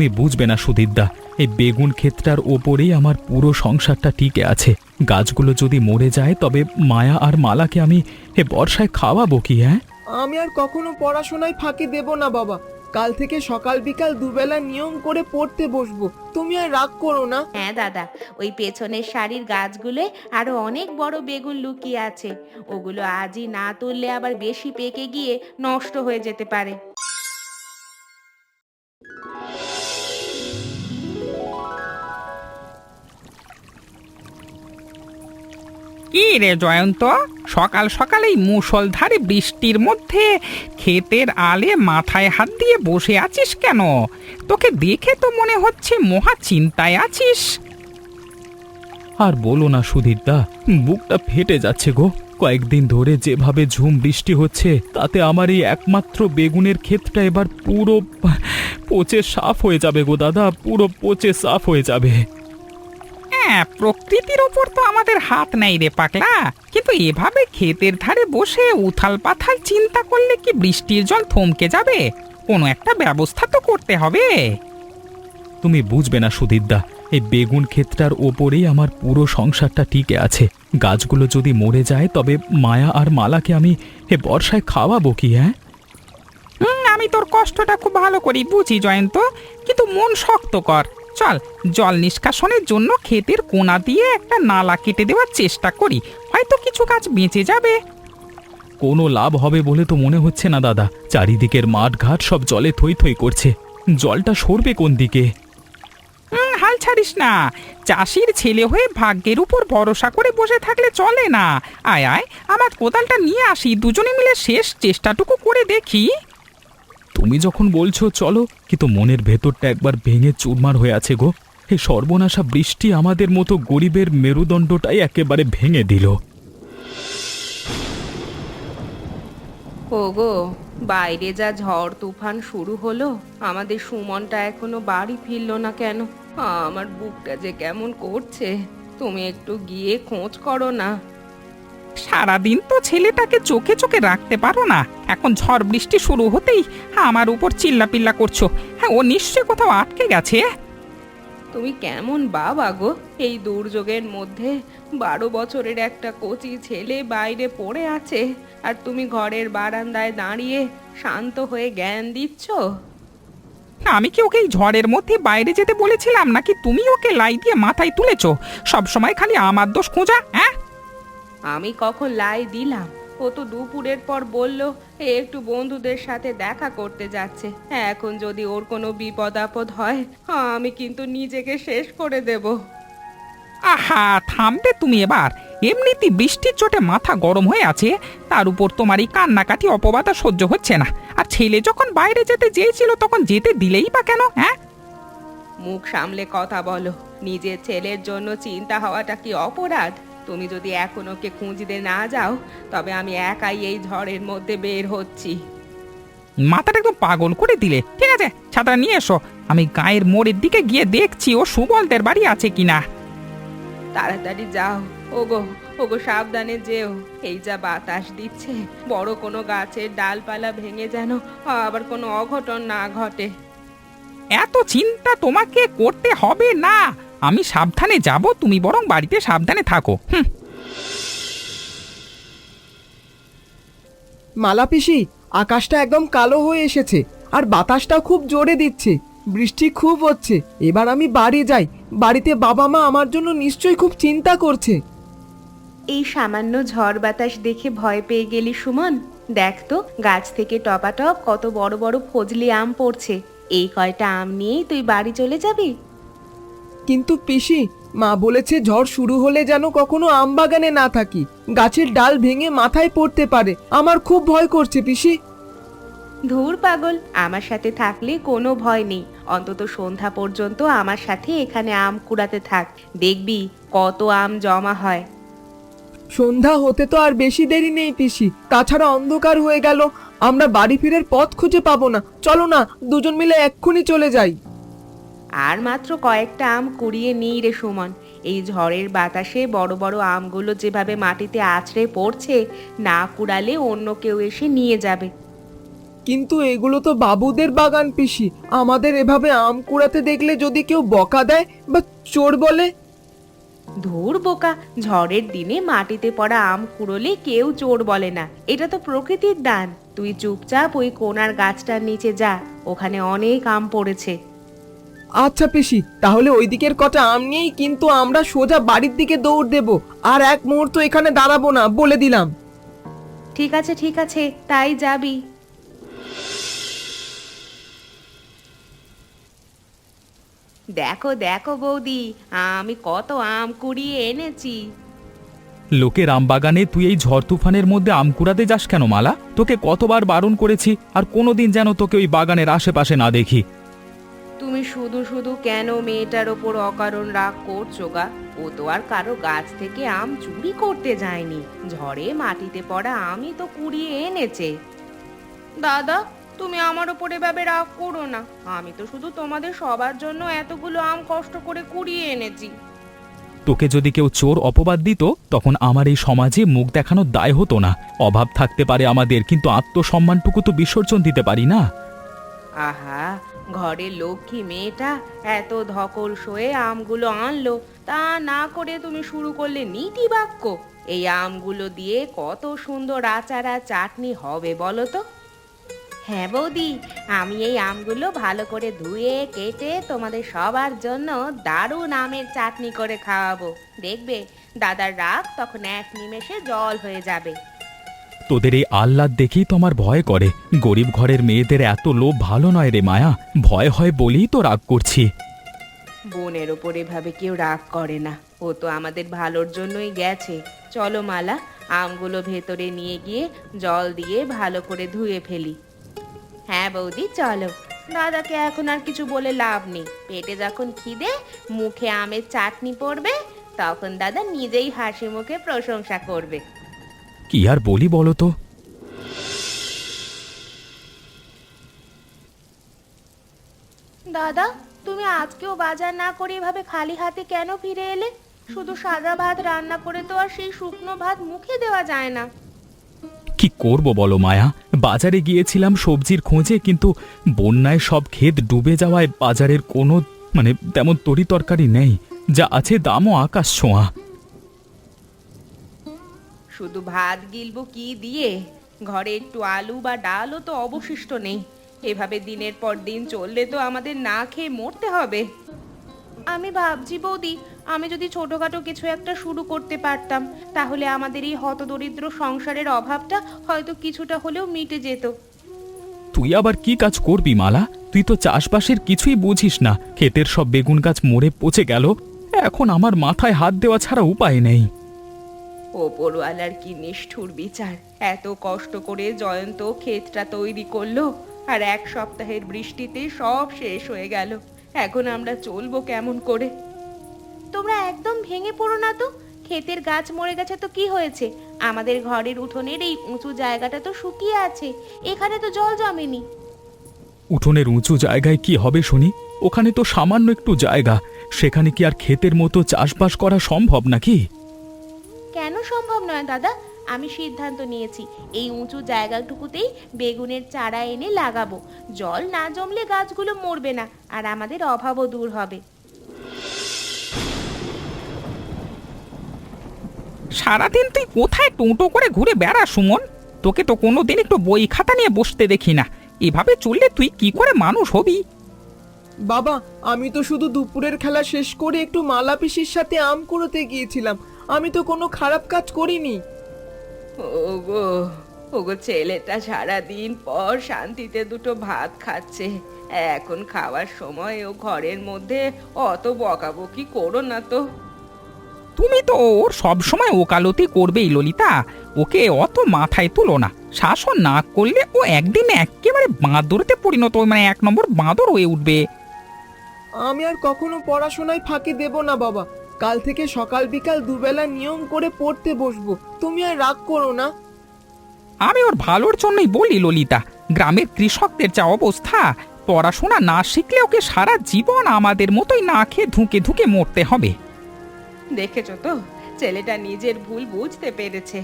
তুমি বুঝবে না সুধীরদা, এই বেগুন ক্ষেতটার ওপরেই আমার পুরো সংসারটা টিকে আছে। গাছগুলো যদি মরে যায় তবে মায়া আর মালাকে আমি এ বর্ষায় খাওয়াবো কি? হ্যাঁ, আমি আর কখনো পড়াশোনায় ফাঁকি দেব না বাবা। কাল থেকে সকাল বিকাল দুবেলা নিয়ম করে পড়তে বসবো। তুমি আর রাগ করো না। হ্যাঁ দাদা, ওই পেছনের সারির গাছগুলো আরো অনেক বড় বেগুন লুকিয়ে আছে। ওগুলো আজই না তুললে আবার বেশি পেকে গিয়ে নষ্ট হয়ে যেতে পারে। কি রে জয়ন্ত, সকাল সকাল এই মুষলধারে বৃষ্টির মধ্যে ক্ষেতের আলে মাথায় হাত দিয়ে বসে আছিস কেন? তোকে দেখে তো মনে হচ্ছে মহা চিন্তায় আছিস। আর বলো না সুধীরদা, বুকটা ফেটে যাচ্ছে গো। কয়েকদিন ধরে যেভাবে ঝুম বৃষ্টি হচ্ছে তাতে আমার এই একমাত্র বেগুনের ক্ষেতটা এবার পুরো পচে সাফ হয়ে যাবে গো দাদা, পুরো পচে সাফ হয়ে যাবে। হ্যাঁ, প্রকৃতির ওপর তো আমাদের হাত নাই রে পাগলা, কিন্তু এভাবে ক্ষেতের ধারে বসে উথাল পাথাল চিন্তা করলে কি বৃষ্টির জল থমকে যাবে? কোনো একটা ব্যবস্থা তো করতে হবে। তুমি বুঝবে না সুধীরদা, এই বেগুন ক্ষেতটার ওপরেই আমার পুরো সংসারটা টিকে আছে। গাছগুলো যদি মরে যায় তবে মায়া আর মালাকে আমি এ বর্ষায় খাওয়াবো কি? হ্যাঁ, আমি তোর কষ্টটা খুব ভালো করেই বুঝি জয়ন্ত, কিন্তু মন শক্ত কর। চল, জল নিষ্কাশনের জন্য ক্ষেতের কোণা দিয়ে একটা নালা কেটে দেওয়ার চেষ্টা করি, হয়তো কিছু গাছ বেঁচে যাবে। কোনো লাভ হবে বলে তো মনে হচ্ছে না দাদা। চারিদিকের মাঠ ঘাট সব জলে থই থই করছে। জলটা সরবে কোন দিকে? হাল ছাড়িস না, চাষির ছেলে হয়ে ভাগ্যের উপর ভরসা করে বসে থাকলে চলে না। আয় আয়, আমার কোদালটা নিয়ে আসি, দুজনে মিলে শেষ চেষ্টাটুকু করে দেখি। তুমি যখন বলছো চলো, কিন্তু মনের ভেতরটা একবার ভেঙে চুরমার হয়ে আছে গো। এই সর্বনাশা বৃষ্টি আমাদের মতো গরিবের মেরুদণ্ডটাই একেবারে ভেঙে দিল। ওগো, বাইরে যা ঝড় তুফান শুরু হলো, আমাদের সুমনটা এখনো বাড়ি ফিরলো না কেন? আমার বুকটা যে কেমন করছে। তুমি একটু গিয়ে খোঁজ করো না। সারাদিন তো ছেলেটাকে চোখে চোখে রাখতে পারো না, এখন ঝড় বৃষ্টি শুরু হতেই আমার উপর চিল্লাপিল্লা করছো। হ্যাঁ, ও নিশ্চয় কোথাও আটকে গেছে। তুমি কেমন বাবা গো? এই দুর্যোগের মধ্যে 12 বছরের একটা কচি ছেলে বাইরে পড়ে আছে, আর তুমি ঘরের বারান্দায় দাঁড়িয়ে শান্ত হয়ে জ্ঞান দিচ্ছ। আমি কি ওকে এই ঝড়ের মধ্যে বাইরে যেতে বলেছিলাম, নাকি তুমি ওকে লাই দিয়ে মাথায় তুলেছো? সব সময় খালি আমার দোষ খোঁজা। হ্যাঁ, আমি কখন লাই দিলাম? ও তো দুপুরের পর বলল একটু বন্ধুদের সাথে দেখা করতে যাচ্ছে। এখন যদি ওর কোনো বিপদ আপদ হয়, আমি কিন্তু নিজেকে শেষ করে দেব। আহা, থামবে তুমি এবার? এমনিতেই বৃষ্টির চোটে মাথা গরম হয়ে আছে, তার উপর তোমার এই কান্নাকাটি অপবাদ আর সহ্য হচ্ছে না। আর ছেলে যখন বাইরে যেতে চেয়েছিল তখন যেতে দিলেই বা কেন? হ্যাঁ, মুখ সামলে কথা বলো। নিজের ছেলের জন্য চিন্তা হওয়াটা কি অপরাধ? তুমি যদি এখন ওকে খুঁজতে না যাও, তবে আমি একাই এই ঝড়ের মধ্যে বের হচ্ছি। মাথাটা একদম পাগল করে দিলে। ঠিক আছে, ছাতা নিয়ে এসো, আমি গায়ের মোড়ের দিকে গিয়ে দেখছি ও সুবলদের বাড়ি আছে কিনা। তাড়াতাড়ি যাও। ওগো, ওগো সাবধানে যেও। এই যা বাতাস দিচ্ছে, বড় কোনো গাছের ডালপালা ভেঙে যেন আবার কোনো অঘটন না ঘটে। এত চিন্তা তোমাকে করতে হবে না, আমি সাবধানে যাব, তুমি বরং বাড়িতে সাবধানে থাকো। মালা পিসি, আকাশটা একদম কালো হয়ে এসেছে আর বাতাসটাও খুব জোরে দিচ্ছে। বৃষ্টি খুব হচ্ছে। এবার আমি বাড়ি যাই। বাড়িতে বাবা মা আমার জন্য নিশ্চয়ই খুব চিন্তা করছে। এই সামান্য ঝড় বাতাস দেখে ভয় পেয়ে গেলি সুমন? দেখ তো, গাছ থেকে টপাটপ কত বড় বড় ফজলি আম পড়ছে। এই কয়টা আম নিয়েই তুই বাড়ি চলে যাবি? কিন্তু পিসি, মা বলেছে ঝড় শুরু হলে যেন কখনো আম বাগানে না থাকি। গাছের ডাল ভেঙে মাথায় পড়তে পারে। আমার খুব ভয় করছে পিসি। ধুর পাগল, আমার সাথে থাকলে কোনো ভয় নেই। অন্তত সন্ধ্যা পর্যন্ত আমার সাথে এখানে আম কুড়াতে থাক, দেখবি কত আম জমা হয়। সন্ধ্যা হতে তো আর বেশি দেরি নেই পিসি। তাছাড়া অন্ধকার হয়ে গেল, আমরা বাড়ি ফিরের পথ খুঁজে পাবো না। চলো না, দুজন মিলে এক্ষুনি চলে যাই। আর মাত্র কয়েকটা আম কুড়িয়ে নিই রে সুমন। এই ঝড়ের বাতাসে বড় বড় আমগুলো যেভাবে মাটিতে আছড়ে পড়ছে, না কুড়ালে অন্য কেউ এসে নিয়ে যাবে। কিন্তু এগুলো তো বাবুদের বাগান পিসি, আমাদের এভাবে আম কুড়াতে দেখলে যদি কেউ বকা দেয় বা চোর বলে? ধুর বোকা, ঝড়ের দিনে মাটিতে পড়া আম কুড়োলে কেউ চোর বলে না, এটা তো প্রকৃতির দান। তুই চুপচাপ ওই কোনার গাছটার নিচে যা, ওখানে অনেক আম পড়েছে। আচ্ছা পিসি, তাহলে ওই দিকের কটা আম নিয়েই কিন্তু আমরা সোজা বাড়ির দিকে দৌড় দেব, আর এক মুহূর্ত এখানে দাঁড়াবো না, বলে দিলাম। ঠিক আছে ঠিক আছে, তাই যাবি। দেখো দেখো বৌদি, আমি কত আম কুড়িয়ে এনেছি। লোকের আম বাগানে তুই এই ঝড় তুফানের মধ্যে আম কুড়াতে যাস কেন মালা? তোকে কতবার বারণ করেছি, আর কোনোদিন যেন তোকে ওই বাগানের আশেপাশে না দেখি। তুমি শুধু শুধু কেন মেয়েটার ওপর অকারণ রাগ করছো গা? ও তো আর কারো গাছ থেকে আম চুরি করতে যায়নি, ঝড়ে মাটিতে পড়া আমই তো কুড়িয়ে এনেছে। দাদা, তুমি আমার ওপর এভাবে রাগ করো না, আমি তো শুধু তোমাদের সবার জন্য এতগুলো আম কষ্ট করে কুড়িয়ে এনেছি। তোকে যদি কেউ চোর অপবাদ দিত, তখন আমার এই সমাজে মুখ দেখানোর দায় হতো না। অভাব থাকতে পারে আমাদের, কিন্তু আত্মসম্মানটুকু তো বিসর্জন দিতে পারি না। আহা, ঘরের লক্ষ্মী মেয়েটা এত ধকল সয়ে আমগুলো আনলো, তা না করে তুমি শুরু করলে নীতি বাক্য। এই আমগুলো দিয়ে কত সুন্দর আচার আর চাটনি হবে বলো তো? হ্যাঁ বৌদি, আমি এই আমগুলো ভালো করে ধুয়ে কেটে তোমাদের সবার জন্য দারুণ আমের চাটনি করে খাওয়াবো। দেখবে দাদার রাগ তখন এক নিমেষে জল হয়ে যাবে। তোদের এই আহ্লাদ দেখেই তো আমার ভয় করে। গরিব ঘরের মেয়েদের এত লোভ ভালো নয় রে মায়া, ভয় হয় বলেই তো রাগ করছি। বোনের ওপর এভাবে কেউ রাগ করে না, ও তো আমাদের ভালোর জন্যই গেছে। চলো মালা, আমগুলো ভেতরে নিয়ে গিয়ে জল দিয়ে ভালো করে ধুয়ে ফেলি। হ্যাঁ বৌদি চলো, দাদাকে এখন আর কিছু বলে লাভ নেই। পেটে যখন খিদে, মুখে আমের চাটনি পড়বে, তখন দাদা নিজেই হাসি মুখে প্রশংসা করবে। কি আর বলি বলো তো? দাদা, তুমি আজকেও বাজার না করে এভাবে খালি হাতে কেন ফিরে এলে? শুধু সাদা ভাত রান্না করে তো আর সেই শুকনো ভাত মুখে দেওয়া যায় না। কি করব বলো মায়া, বাজারে গিয়েছিলাম সবজির খোঁজে, কিন্তু বন্যায় সব ক্ষেত ডুবে যাওয়ায় বাজারের কোনো তেমন তরি তরকারি নেই। যা আছে দামও আকাশ ছোঁয়া। শুধু ভাত গিলবো কি দিয়ে? ঘরে একটু আলু বা ডালও তো অবশিষ্ট নেই। এভাবে দিনের পর দিন চললে তো আমাদের না খেয়ে মরতে হবে। আমি ভাবছি বৌদি, আমি যদি ছোটখাটো কিছু একটা শুরু করতে পারতাম, তাহলে আমাদের এই হতদরিদ্র সংসারের অভাবটা হয়তো কিছুটা হলেও মিটে যেত। তুই আবার কি কাজ করবি মালা? তুই তো চাষবাসের কিছুই বুঝিস না। ক্ষেতের সব বেগুন গাছ মরে পচে গেল, এখন আমার মাথায় হাত দেওয়া ছাড়া উপায় নেই। ওপরওয়ালার কি নিষ্ঠুর বিচার! এত কষ্ট করে জয়ন্ত ক্ষেতটা তৈরি করলো, আর এক সপ্তাহের বৃষ্টিতে সব শেষ হয়ে গেল। এখন আমরা চলবো কেমন করে? তোমরা একদম ভেঙে পড়ো না তো। ক্ষেতের গাছ মরে গেছে তো কি হয়েছে? আমাদের ঘরের উঠোনের এই উঁচু জায়গাটা তো শুকিয়ে আছে, এখানে তো জল জমেনি। উঠোনের উঁচু জায়গায় কি হবে শুনি? ওখানে তো সামান্য একটু জায়গা, সেখানে কি আর ক্ষেতের মতো চাষবাস করা সম্ভব নাকি? কেন সম্ভব নয় দাদা? আমি সিদ্ধান্ত নিয়েছি, এই উঁচু জায়গাটুকুতেই বেগুনের চারা এনে লাগাবো। জল না জমলে গাছগুলো মরবে না, আর আমাদের অভাবও দূর হবে। সারাদিন তুই কোথায় টোটো করে ঘুরে বেড়া সুমন? তোকে তো কোনোদিন একটু বই খাতা নিয়ে বসতে দেখি না। এভাবে চললে তুই কি করে মানুষ হবি? বাবা, আমি তো শুধু দুপুরের খেলা শেষ করে একটু মালা পিসির সাথে আম কুড়োতে গিয়েছিলাম, আমি তো কোনো খারাপ কাজ করিনি। ওগো ওগো, ছেলেটা সারাদিন পর শান্তিতে দুটো ভাত খাচ্ছে, এখন খাওয়ার সময় ও ঘরের মধ্যে অত বকাবকি করো না তো। তুমি তো ওর সবসময় ওকালতি করবেই ললিতা, ওকে অত মাথায় তুলো না। শাসন না করলে ও একদিন একেবারে বাঁদরতে পরিণত, এক নম্বর বাঁদর হয়ে উঠবে। আমি আর কখনো পড়াশোনায় ফাঁকি দেব না বাবা। কাল থেকে সকাল বিকাল দুবেলা নিয়ম করে পড়তে বসবো, তুমি আর রাগ করো না। আমি ওর ভালোর জন্যই বলি ললিতা, গ্রামের কৃষকদের যা অবস্থা, পড়াশোনা না শিখলে ওকে সারা জীবন আমাদের মতোই না খেয়ে ধুঁকে ধুঁকে মরতে হবে। দেখেছো তো, ছেলেটা নিজের ভুল বুঝতে পেরেছে।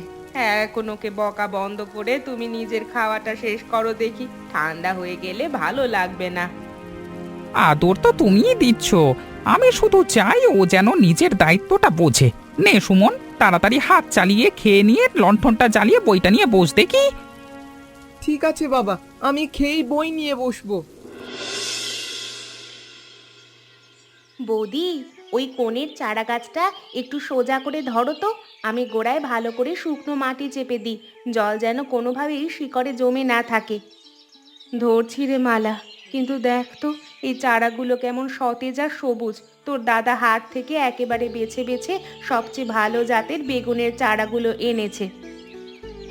এখন ওকে বকা বন্ধ করে তুমি নিজের খাওয়াটা শেষ করো দেখি, ঠান্ডা হয়ে গেলে ভালো লাগবে না। আদর তো তুমিই দিচ্ছ, আমি শুধু চাই ও যেন নিজের দায়িত্বটা বোঝে। নে সুমন, তাড়াতাড়ি হাত চালিয়ে খেয়ে নিয়ে লণ্ঠনটা জ্বালিয়ে বইটা নিয়ে বস দেখি। ঠিক আছে বাবা, আমি খেয়েই বই নিয়ে বসবো। বৌদি, ওই কোণের চারা গাছটা একটু সোজা করে ধরো তো, আমি গোড়ায় ভালো করে শুকনো মাটি চেপে দিই, জল যেন কোনোভাবেই শিকড়ে জমে না থাকে। ধরছি রে মালা, কিন্তু দেখ তো এই চারাগুলো কেমন সতেজ আর সবুজ। তোর দাদা হাট থেকে একেবারে বেছে বেছে সবচেয়ে ভালো জাতের বেগুনের চারাগুলো এনেছে।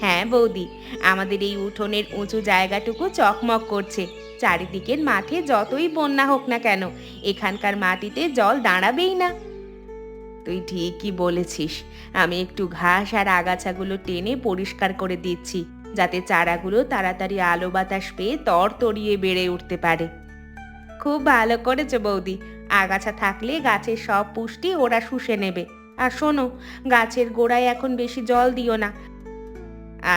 হ্যাঁ বৌদি, আমাদের এই উঠোনের উঁচু জায়গাটুকু চকমক করছে। চারিদিকের মাঠে যতই বন্যা হোক না কেন, এখানকার মাটিতে জল দাঁড়াবেই না। তুই ঠিকই বলেছিস, আমি একটু ঘাস আর আগাছাগুলো টেনে পরিষ্কার করে দিচ্ছি, যাতে চারাগুলো তাড়াতাড়ি আলো বাতাস পেয়ে তরতরিয়ে বেড়ে উঠতে পারে। খুব ভালো করেছো বৌদি, আগাছা থাকলে গাছের সব পুষ্টি ওরা শুষে নেবে। আর শোনো, গাছের গোড়ায় এখন বেশি জল দিও না।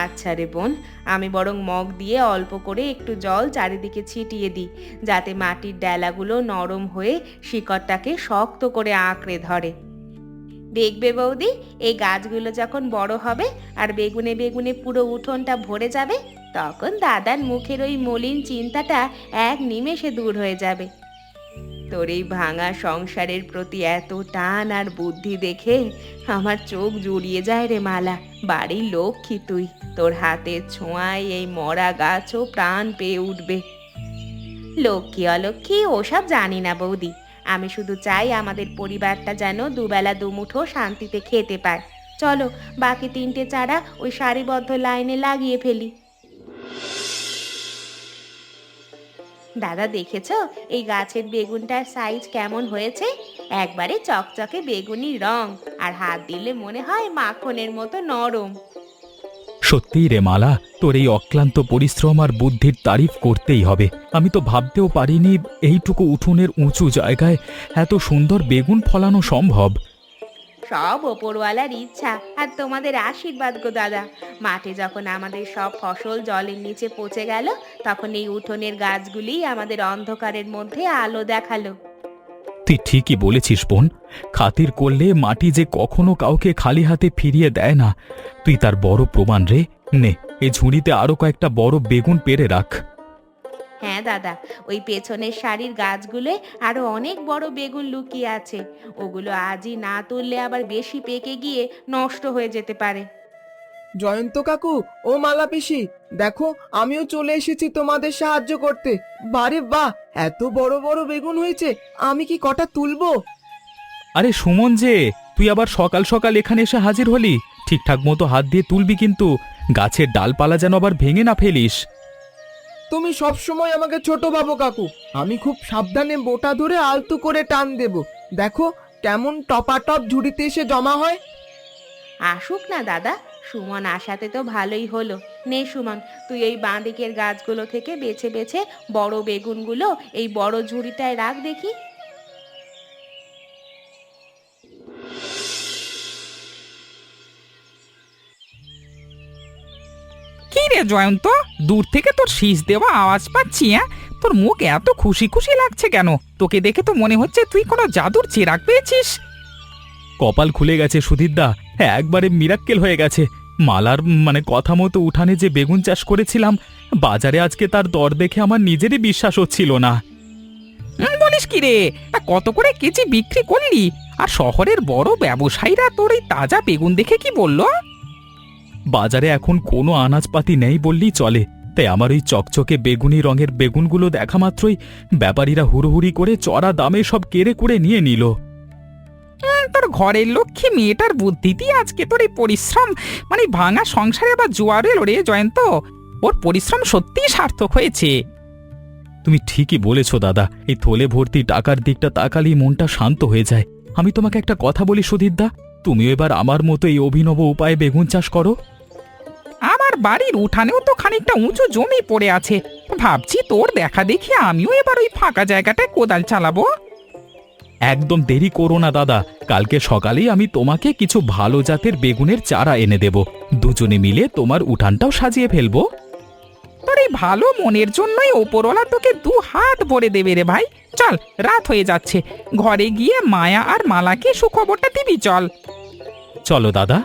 আচ্ছা রে বোন, আমি বরং মগ দিয়ে অল্প করে একটু জল চারিদিকে ছিটিয়ে দিই, যাতে মাটির ডেলাগুলো নরম হয়ে শিকড়টাকে শক্ত করে আঁকড়ে ধরে। দেখবে বৌদি, এই গাছগুলো যখন বড় হবে আর বেগুনে বেগুনে পুরো উঠোনটা ভরে যাবে, তখন দাদার মুখের ওই মলিন চিন্তাটা এক নিমেষে দূর হয়ে যাবে। তোর এই ভাঙা সংসারের প্রতি এত টান আর বুদ্ধি দেখে আমার চোখ জুড়িয়ে যায় রে মালা। বাড়ির লক্ষ্মী তুই, তোর হাতের ছোঁয়ায় এই মরা গাছও প্রাণ পেয়ে উঠবে। লক্ষ্মী অলক্ষ্মী ওসব জানি না বৌদি, আমি শুধু চাই আমাদের পরিবারটা যেন দুবেলা দুমুঠো শান্তিতে খেতে পায়। চলো বাকি 3টে চারা ওই সারিবদ্ধ লাইনে লাগিয়ে ফেলি। দাদা দেখেছো এই গাছের বেগুনটার সাইজ কেমন হয়েছে? একবারে চকচকে বেগুনি রং, আর হাত দিলে মনে হয় মাখনের মতো নরম। সত্যিই রে মালা, তোর এই অক্লান্ত পরিশ্রম আর বুদ্ধির তারিফ করতেই হবে। আমি তো ভাবতেও পারিনি এইটুকু উঠোনের উঁচু জায়গায় এত সুন্দর বেগুন ফলানো সম্ভব। সব ওপরওয়ালার ইচ্ছা আর তোমাদের আশীর্বাদ গো দাদা। মাঠে যখন আমাদের সব ফসল জলের নিচে পচে গেল, তখন এই উঠোনের গাছগুলি আমাদের অন্ধকারের মধ্যে আলো দেখালো। তুই ঠিকই বলেছিস বোন, খাতির করলে মাটি যে কখনো কাউকে খালি হাতে ফিরিয়ে দেয় না, তুই তার বড় প্রমাণ রে। নে, এই ঝুড়িতে আরো কয়েকটা বড় বেগুন পেড়ে রাখ। হ্যাঁ দাদা, ওই পেছনের সারির গাছগুলো আরো অনেক বড় বেগুন লুকিয়ে আছে। ওগুলো আজই না তুললে আবার বেশি পেকে গিয়ে নষ্ট হয়ে যেতে পারে। জয়ন্ত কাকু, ও মালা পিসি, দেখো আমিও চলে এসেছি তোমাদের সাহায্য করতে। বারে বাহ, এত বড় বড় বেগুন হয়েছে, আমি কি কটা তুলবো? আরে সুমন যে, তুই আবার সকাল সকাল এখানে এসে হাজির হলি। ঠিকঠাক মতো হাত দিয়ে তুলবি কিন্তু, গাছের ডালপালা যেন আবার ভেঙে না ফেলিস। তুমি সব সময় আমাকে ছোট ভাবো কাকু, আমি খুব সাবধানে বোটা ধরে আলতু করে টান দেব। দেখো কেমন টপাটপ ঝুড়িতে এসে জমা হয়। আসুক না দাদা, সুমন আসাতে তো ভালোই হলো। নে সুমন, তুই এই বাঁ দিকের গাছগুলো থেকে বেছে বেছে বড় বেগুনগুলো এই বড় ঝুড়িটায় রাখ দেখি। কি রে জয়ন্ত, দূর থেকে তোর শীষ দেওয়া আওয়াজ পাচ্ছি। তোর মুখ এত খুশি খুশি লাগছে কেন? তোকে দেখে তো মনে হচ্ছে তুই কোনো জাদুর চিরাগ পেয়েছিস। কপাল খুলে গেছে সুধীরদা, একবারে মিরাক্কেল হয়ে গেছে। মালার কথা মতো উঠানে যে বেগুন চাষ করেছিলাম, বাজারে আজকে তার দর দেখে আমার নিজেরই বিশ্বাস হচ্ছিল না। বলিস কি রে? তা কত করে কেজি বিক্রি করলি? আর শহরের বড় ব্যবসায়ীরা তোর এই তাজা বেগুন দেখে কি বললো? বাজারে এখন কোনো আনাজপাতি নেই বললেই চলে, তাই আমার ওই চকচকে বেগুনি রঙের বেগুনগুলো দেখা মাত্রই ব্যাপারীরা হুড়োহুড়ি করে চড়া দামে সব কেড়ে কুড়ে নিয়ে নিল। তোর ঘরের লক্ষ্মী মেয়েটার বুদ্ধিতেই আজকে তোর এই পরিশ্রম, ভাঙা সংসারে আবার জোয়ার এলো রে জয়ন্ত। ওর পরিশ্রম সত্যিই সার্থক হয়েছে। তুমি ঠিকই বলেছ দাদা, এই থলে ভর্তি টাকার দিকটা তাকালেই মনটা শান্ত হয়ে যায়। আমি তোমাকে একটা কথা বলি সুধীরদা, তুমিও এবার আমার মতো এই অভিনব উপায়ে বেগুন চাষ করো। আমার বাড়ির উঠানেও তো খানিকটা উঁচু জমি পড়ে আছে, ভাবছি তোর দেখা দেখি আমিও এবার ওই ফাঁকা জায়গাটায় কোদাল চালাবো। একদম দেরি করো না দাদা, কালকে সকালেই আমি তোমাকে কিছু ভালো জাতের বেগুনের চারা এনে দেব। দুজনে মিলে তোমার উঠানটাও সাজিয়ে ফেলবো। তোর এই ভালো মনের জন্যই ওপরওয়ালা তোকে 2 হাত ভরে দেবে রে ভাই। চল, রাত হয়ে যাচ্ছে, ঘরে গিয়ে মায়া আর মালাকে সুখবরটা দিবি। চল। চলো দাদা।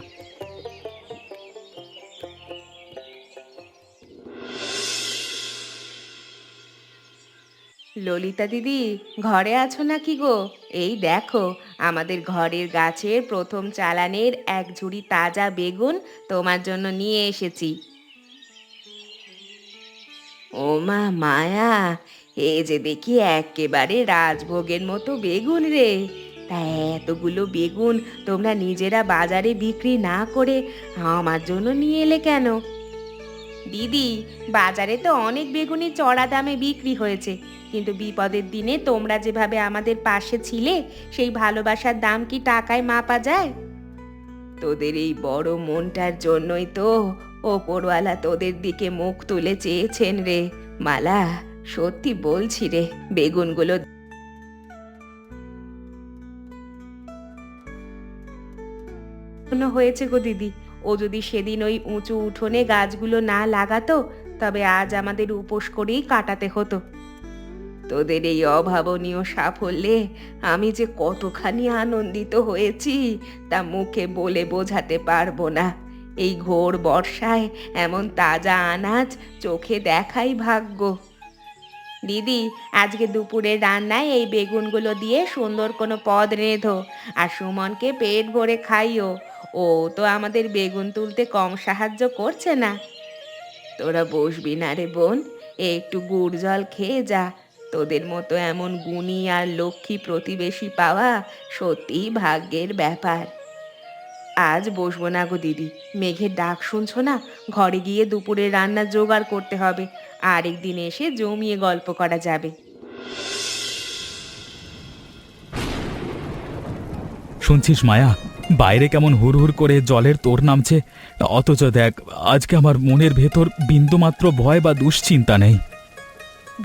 ললিতা দিদি, ঘরে আছো নাকি গো? এই দেখো, আমাদের ঘরের গাছের প্রথম চালানের এক ঝুড়ি তাজা বেগুন তোমার জন্য নিয়ে এসেছি। ও মা মায়া, এই যে দেখি একেবারে রাজভোগের মতো বেগুন রে। তা এতগুলো বেগুন তোমরা নিজেরা বাজারে বিক্রি না করে আমার জন্য নিয়ে এলে কেন? দিদি, বাজারে তো অনেক বেগুনই চড়া দামে বিক্রি হয়েছে, কিন্তু বিপদের দিনে তোমরা যেভাবে আমাদের পাশে ছিলে, সেই ভালোবাসার দাম কি টাকায় মাপা যায়? তোদের এই বড় মনটার জন্যই তো ওপরওয়ালা তোদের দিকে মুখ তুলে চেয়েছেন রে। মালা, সত্যি বলছি রে, বেগুনগুলো হয়েছে গো দিদি। ও যদি সেদিন ওই উঁচু উঠোনে গাছগুলো না লাগাতো, তবে আজ আমাদের উপোস করেই কাটাতে হতো। তোদের এই অভাবনীয় সাফল্যে আমি যে কতখানি আনন্দিত হয়েছি তা মুখে বলে বোঝাতে পারবো না। এই ঘোর বর্ষায় এমন তাজা আনাজ চোখে দেখাই ভাগ্য। দিদি, আজকে দুপুরের রান্নায় এই বেগুনগুলো দিয়ে সুন্দর কোনো পদ রেঁধো, আর সুমনকে পেট ভরে খাইও। ও তো আমাদের বেগুন তুলতে কম সাহায্য করছে না। তোরা বসবি না রে বোন, একটু গুড় জল খেয়ে যা। তোদের মতো এমন গুণী আর লক্ষ্মী প্রতিবেশী পাওয়া সত্যিই ভাগ্যের ব্যাপার। আজ বসবো না গো দিদি, মেঘের ডাক শুনছো না? ঘরে গিয়ে দুপুরে রান্না জোগাড় করতে হবে, আরেকদিন এসে জমিয়ে গল্প করা যাবে। শুনছিস মায়া, বাইরে কেমন হুড় করে জলের তোর নামছে, অথচ দেখ আজকে আমার মনের ভেতর বিন্দুমাত্র ভয় বা দুশ্চিন্তা নেই।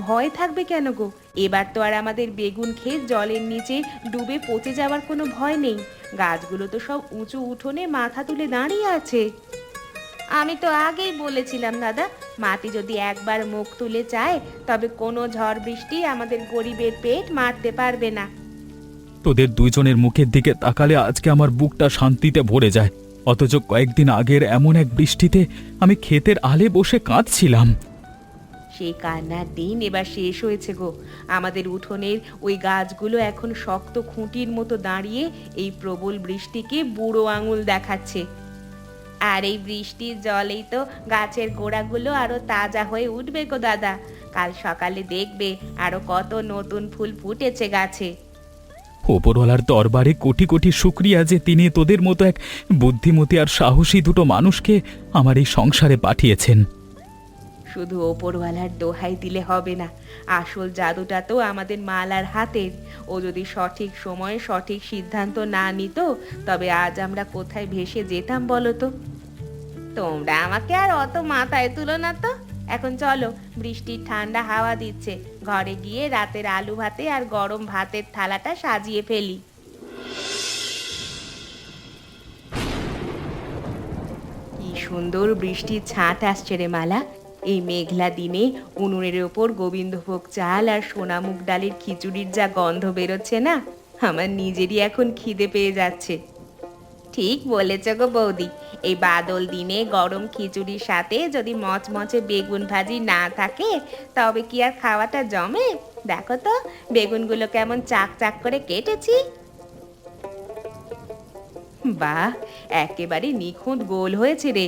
ভয় থাকবে কেন গো? এবার তো আর আমাদের বেগুন ক্ষেত জলের নিচে ডুবে পচে যাওয়ার কোনো ভয় নেই। গাছগুলো তো সব উঁচু উঠোনে মাথা তুলে দাঁড়িয়ে আছে। আমি তো আগেই বলেছিলাম দাদা, মাটি যদি একবার মুখ তুলে চায়, তবে কোনো ঝড় বৃষ্টি আমাদের গরিবের পেট মারতে পারবে না। তোদের দুইজনের মুখের দিকে তাকালে আজকে আমার বুকটা শান্তিতে ভরে যায়, অথচ কয়েকদিন আগের এমন এক বৃষ্টিতে আমি ক্ষেতের আলে বসে কাঁদছিলাম। সেই কান্নার দিন এবার শেষ হয়েছে গো। আমাদের উঠোনের ওই গাছগুলো এখন শক্ত খুঁটির মতো দাঁড়িয়ে এই প্রবল বৃষ্টিকে বুড়ো আঙুল দেখাচ্ছে। আর এই বৃষ্টির জলেই তো গাছের গোড়াগুলো আরো তাজা হয়ে উঠবে গো দাদা। কাল সকালে দেখবে আরো কত নতুন ফুল ফুটেছে গাছে। ওপরওয়ালার দরবারে কোটি কোটি শুকরিয়া যে তিনি তোদের মতো এক বুদ্ধিমতী আর সাহসী দুটো মানুষকে আমার এই সংসারে পাঠিয়েছেন। শুধু ওপরওয়ালার দোহাই দিলে হবে না, আসল জাদুটা তো আমাদের মালার হাতের। ও যদি সঠিক সময়ে সঠিক সিদ্ধান্ত না নিত, তবে আজ আমরা কোথায় ভেসে যেতাম বলো তো? তোমরা আমাকে আর অত মাথায় তুলো না তো। এখন চলো, বৃষ্টির ঠান্ডা হাওয়া দিচ্ছে, ঘরে গিয়ে রাতের আলু ভাতে আর গরম ভাতের থালাটা সাজিয়ে ফেলি। কি সুন্দর বৃষ্টির ছাঁট আসছে রে মালা। এই মেঘলা দিনে উনুনের ওপর গোবিন্দভোগ চাল আর সোনামুগ ডালের খিচুড়ির যা গন্ধ বেরোচ্ছে না, আমার নিজেরই এখন খিদে পেয়ে যাচ্ছে। ঠিক বলেছ গো বৌদি, এই বাদল দিনে গরম খিচুড়ির সাথে যদি মচমচে বেগুন ভাজি না থাকে, তবে কি আর খাওয়াটা জমে? দেখো তো বেগুনগুলো কেমন চাক চাক করে কেটেছি। বাহ, একেবারে নিখুঁত গোল হয়েছে রে।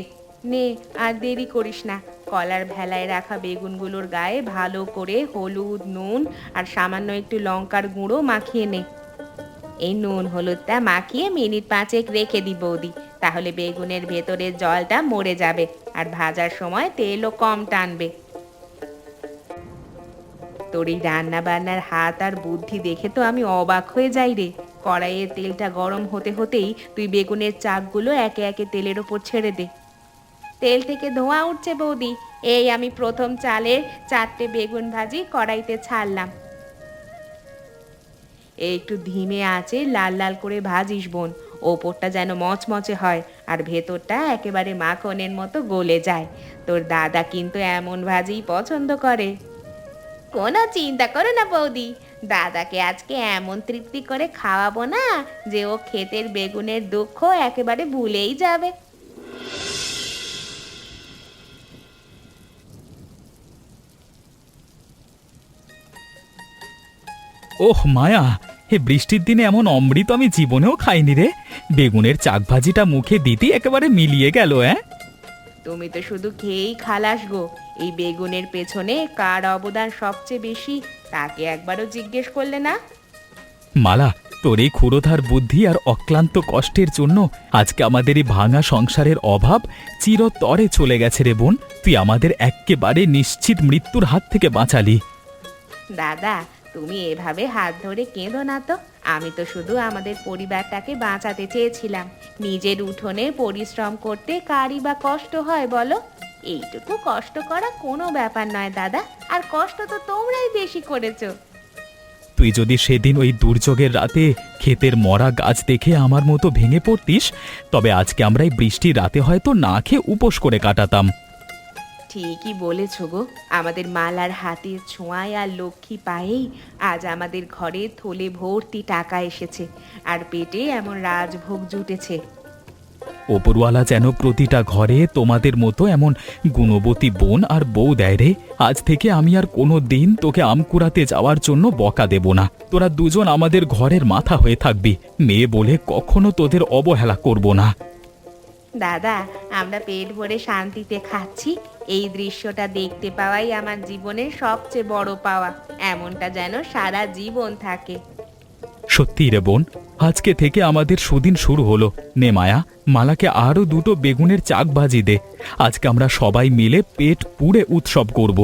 নে, আর দেরি করিস না, কলার ভেলায় রাখা বেগুনগুলোর গায়ে ভালো করে হলুদ, নুন আর সামান্য একটু লঙ্কার গুঁড়ো মাখিয়ে নে। এই নুন হলুদটা মাখিয়ে মিনিট 5 রেখে দি বৌদি, তাহলে বেগুনের ভেতরের জলটা মরে যাবে আর ভাজার সময় তেলও কম টানবে। তোর এই রান্না বান্নার হাত আর বুদ্ধি দেখে তো আমি অবাক হয়ে যাই রে। কড়াইয়ের তেলটা গরম হতে হতেই তুই বেগুনের চাকগুলো একে একে তেলের ওপর ছেড়ে দে। তেল থেকে ধোঁয়া উঠছে বৌদি, এই আমি প্রথম চালের 4টে বেগুন ভাজি কড়াইতে ছাড়লাম। একটু ধিমে আঁচে লাল লাল করে ভাজিস বোন। ওপরটা যেন মচমচে হয় আর ভেতরটা একেবারে মাখনের মতো গলে যায়। তোর দাদা কিন্তু এমন ভাজিই পছন্দ করে। কোনো চিন্তা করো না বৌদি, দাদাকে আজকে এমন তৃপ্তি করে খাওয়াবো না যে ও ক্ষেতের বেগুনের দুঃখ একেবারে ভুলেই যাবে। ওহ মায়া, হে বৃষ্টির দিনে এমন অমৃত আমি জীবনেও খাইনি রে। বেগুনের চাক ভাজিটা মুখে দিতেই একেবারে মিলিয়ে গেল। তুমি তো শুধু খেয়েই খালাস গো। এই বেগুনের পেছনে কার অবদান সবচেয়ে বেশি তাকে একবারও জিজ্ঞেস করলে না? মালা, তোর এই ক্ষুরোধার বুদ্ধি আর অক্লান্ত কষ্টের জন্য আজকে আমাদের এই ভাঙা সংসারের অভাব চিরতরে চলে গেছে রে বোন। তুই আমাদের এক্কেবারে নিশ্চিত মৃত্যুর হাত থেকে বাঁচালি। দাদা, তুমি এভাবে হাত ধরে কেঁদো না তো। আমি তো শুধু আমাদের পরিবারটাকে বাঁচাতে চেয়েছিলাম। নিজের উঠোনে পরিশ্রম করতে কারই বা কষ্ট হয় বলো? এইটুকু কষ্ট করা কোনো ব্যাপার নয় দাদা, আর কষ্ট তো তোমরাই বেশি করেছো। তুই যদি সেদিন ওই দুর্যোগের রাতে ক্ষেতের মরা গাছ দেখে আমার মতো ভেঙে পড়তিস, তবে আজকে আমরা এই বৃষ্টির রাতে হয়তো না খেয়ে উপোস করে কাটাতাম। ঠিকই বলেছ গো। আমাদের মালার হাতের ছোঁয়ায় আর লক্ষ্মী পায়েই আজ আমাদের ঘরে থলে ভর্তি টাকা এসেছে আর পেটে এমন রাজভোগ জুটেছে। ওপরওয়ালা যেন প্রতিটা ঘরে তোমাদের মতো এমন গুণবতী বোন আর বউ দেয় রে। আজ থেকে আমি আর কোনো দিন তোকে আম কুড়াতে যাওয়ার জন্য বকা দেব না। তোরা দুজন আমাদের ঘরের মাথা হয়ে থাকবি। মেয়ে বলে কখনো তোদের অবহেলা করব না। দাদা, আমরা পেট ভরে শান্তিতে খাচ্ছি, এই দৃশ্যটা দেখতে পাওয়াই আমার জীবনের সবচেয়ে বড় পাওয়া। এমনটা যেন সারা জীবন থাকে। সত্যি রে বোন, আজকে থেকে আমাদের সুদিন শুরু হলো। নে মায়া, মালাকে আরো দুটো বেগুনের চাক ভাজি দে। আজকে আমরা সবাই মিলে পেট পুড়ে উৎসব করব।